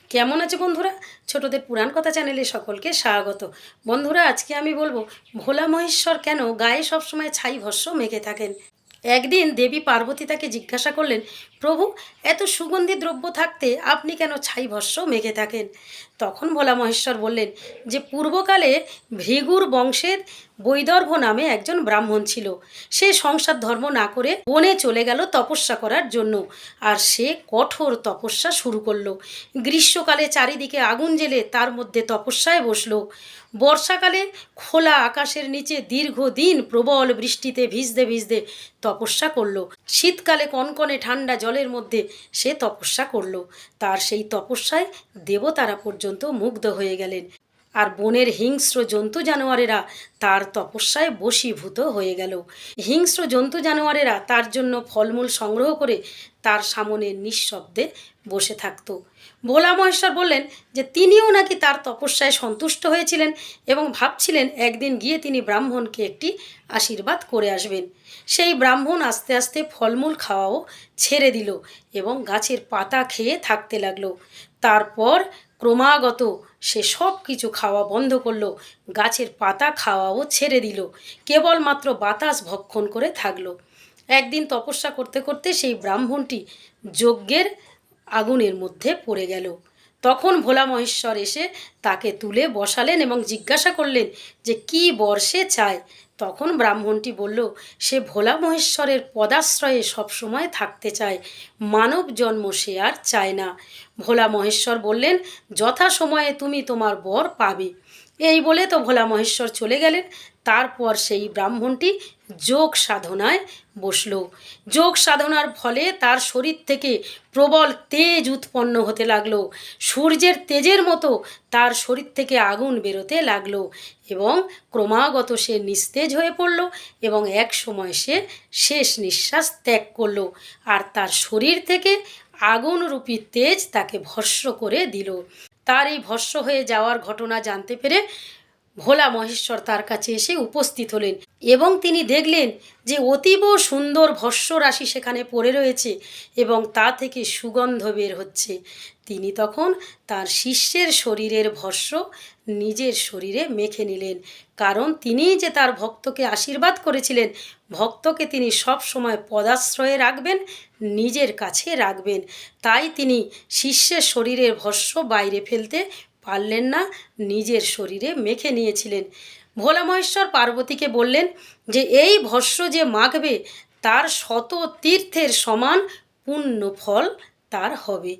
কেমন আছে বন্ধুরা? ছোটদের পুরাণ কথা চ্যানেলে সকলকে স্বাগত। বন্ধুরা, আজকে আমি বলবো ভোলা মহেশ্বর কেন গায়ে সবসময় ছাই ভস্ম মেখে থাকেন। একদিন দেবী পার্বতী তাকে জিজ্ঞাসা করলেন, প্রভু, এত সুগন্ধি দ্রব্য থাকতে আপনি কেন ছাই ভস্ম মেখে থাকেন? তখন ভোলা মহেশ্বর বললেন যে পূর্বকালে ভৃগুর বংশের বৈদর্ভ নামে একজন ব্রাহ্মণ ছিল। সে সংসার ধর্ম না করে বনে চলে গেল তপস্যা করার জন্য। আর সে কঠোর তপস্যা শুরু করলো। গ্রীষ্মকালে চারিদিকে আগুন জ্বেলে তার মধ্যে তপস্যায় বসলো। বর্ষাকালে খোলা আকাশের নিচে দীর্ঘদিন প্রবল বৃষ্টিতে ভিজতে ভিজতে তপস্যা করলো। শীতকালে কনকনে ঠান্ডা জলের মধ্যে সে তপস্যা করলো। তার সেই তপস্যায় দেবতারা পর্যন্ত মুগ্ধ হয়ে গেলেন। আর বনের হিংস্র জন্তু জানোয়ারেরা তার তপস্যায় বশীভূত হয়ে গেল। হিংস্র জন্তু জানোয়ারেরা তার জন্য ফলমূল সংগ্রহ করে তার সামনে নিঃশব্দে বসে থাকত। ভোলা মহেশ্বর বললেন যে তিনিও নাকি তার তপস্যায় সন্তুষ্ট হয়েছিলেন এবং ভাবছিলেন একদিন গিয়ে তিনি ব্রাহ্মণকে একটি আশীর্বাদ করে আসবেন। সেই ব্রাহ্মণ আস্তে আস্তে ফলমূল খাওয়াও ছেড়ে দিল এবং গাছের পাতা খেয়ে থাকতে লাগলো। তারপর ক্রমাগত সে সব কিছু খাওয়া বন্ধ করলো, গাছের পাতা খাওয়াও ছেড়ে দিল, কেবলমাত্র বাতাস ভক্ষণ করে থাকলো। একদিন তপস্যা করতে করতে সেই ব্রাহ্মণটি যজ্ঞের আগুনের মধ্যে পড়ে গেল। তখন ভোলা মহেশ্বর এসে তাকে তুলে বসালেন এবং জিজ্ঞাসা করলেন যে কী বর সে চায়। তখন ব্রাহ্মণটি বলল সে ভোলা মহেশ্বরের পদাশ্রয়ে সবসময় থাকতে চায়, মানব জন্ম সে আর চায় না। ভোলা মহেশ্বর বললেন যথাসময়ে তুমি তোমার বর পাবে। এই বলে তো ভোলা মহেশ্বর চলে গেলেন। তারপর সেই ব্রাহ্মণটি যোগ সাধনায় বসল। যোগ সাধনার ফলে তার শরীর থেকে প্রবল তেজ উৎপন্ন হতে লাগলো। সূর্যের তেজের মতো তার শরীর থেকে আগুন বেরোতে লাগলো এবং ক্রমাগত সে নিস্তেজ হয়ে পড়ল এবং এক সময় সে শেষ নিঃশ্বাস ত্যাগ করলো। আর তার শরীর থেকে আগুনরূপী তেজ তাকে ভস্ম করে দিল। তার এই ভস্ম হয়ে যাওয়ার ঘটনা জানতে পেরে ভোলা মহেশ্বর তার কাছে এসে উপস্থিত হলেন এবং তিনি দেখলেন যে অতীব সুন্দর ভস্ম রাশি সেখানে পড়ে রয়েছে এবং তা থেকে সুগন্ধ বের হচ্ছে। তিনি তখন তার শিষ্যের শরীরের ভস্ম নিজের শরীরে মেখে নিলেন, কারণ তিনিই যে তার ভক্তকে আশীর্বাদ করেছিলেন ভক্তকে তিনি সব সময় পদাশ্রয়ে রাখবেন, নিজের কাছে রাখবেন। তাই তিনি শিষ্যের শরীরের ভস্ম বাইরে ফেলতে পারলেন না, নিজের শরীরে মেখে নিয়েছিলেন। ভোলা মহেশ্বর পার্বতীকে বললেন যে এই ভস্ম যে মাখবে তার শত তীর্থের সমান পুণ্য ফল তার হবে।